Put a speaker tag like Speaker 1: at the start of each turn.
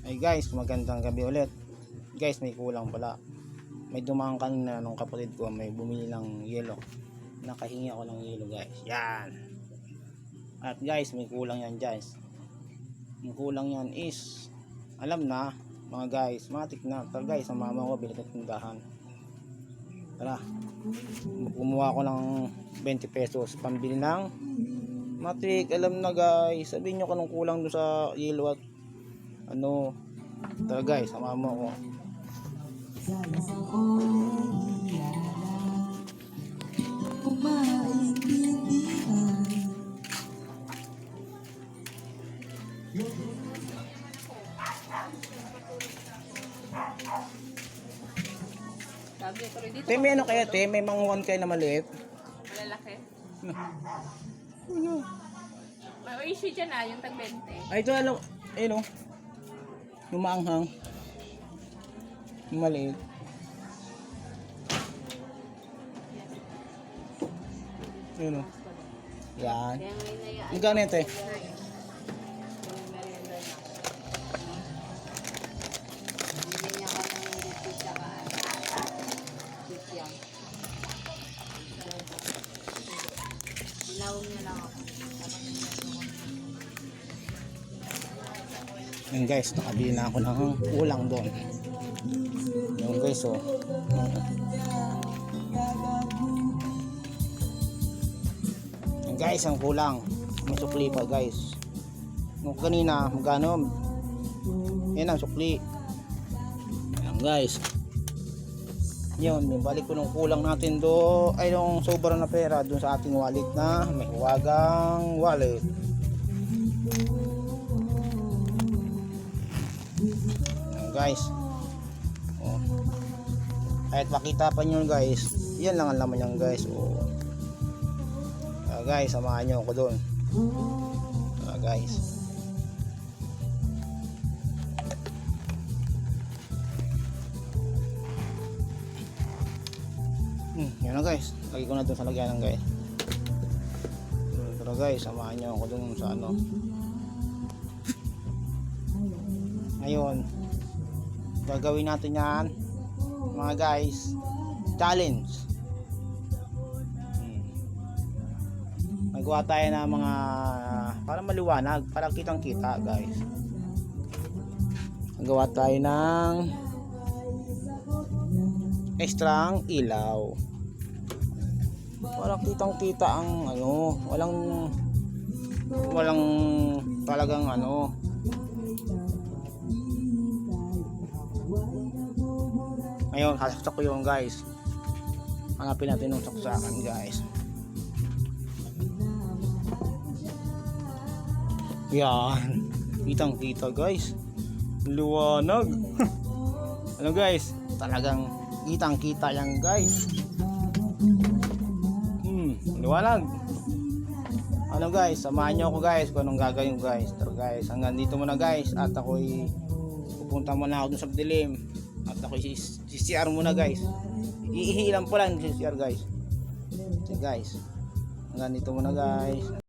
Speaker 1: Ay guys, magandang gabi ulit. Guys, may kulang pala. May dumaan kanina nung kapatid ko, may bumili ng yelo. Nakahingi ako ng yelo guys. Yan. At guys, may kulang yan guys. Yung kulang yan is, alam na mga guys, matik na. Tara guys, ang mama ko, bili ko tindahan. Tara. Kumuha ko ng 20 pesos pambili ng matik. Alam na guys, sabihin nyo kanong kulang doon sa yelo at ano. Tara guys, sama mo ko. Te, may ano kaya te? May manguhan kayo na maliit?
Speaker 2: Malalaki.
Speaker 1: Ano?
Speaker 2: May issue dyan yung tag 20.
Speaker 1: Ay, ito ano? Ayun o. Yung maanghang. Yung maliit. Ayun o. Yan. Ang ganito eh. Yan guys, nakabili na ako ng ulang doon. Yan guys, oh. Yan guys, ang kulang. May sukli pa guys. Nung kanina, magkano? Yan ang sukli. Yan guys. Yun, balik ko nung kulang natin do. Ay, yung sobrang na pera doon sa ating wallet na may huwagang wallet. Guys, oh. Kahit makita pa nyo guys, yan lang ang laman yan guys. Oh. Guys, samahan nyo ako doon. Guys, yan na guys, lagi ko na doon sa lagyanan guys. Pero guys, samahan nyo ako doon sa ano. Ngayon, gagawin natin yan mga guys, challenge. Magawa tayo ng mga para maliwanag, para kitang kita guys. Magawa tayo ng extrang ilaw para kitang kita ang ano, walang talagang ano. Ngayon, sasaksak ko yun guys. Hanapin natin yung saksakan guys. Yan. Kitang kita guys. Liwanag. Ano guys? Talagang kitang kita yan guys. Liwanag. Ano guys? Samahan nyo ako guys kung anong gagawin guys. Pero guys, hanggang dito muna guys. At ako'y pupunta muna ako dun sa dilim. At ako CCR muna guys. Iihilan po lang CCR guys. So guys, hanggang dito muna guys.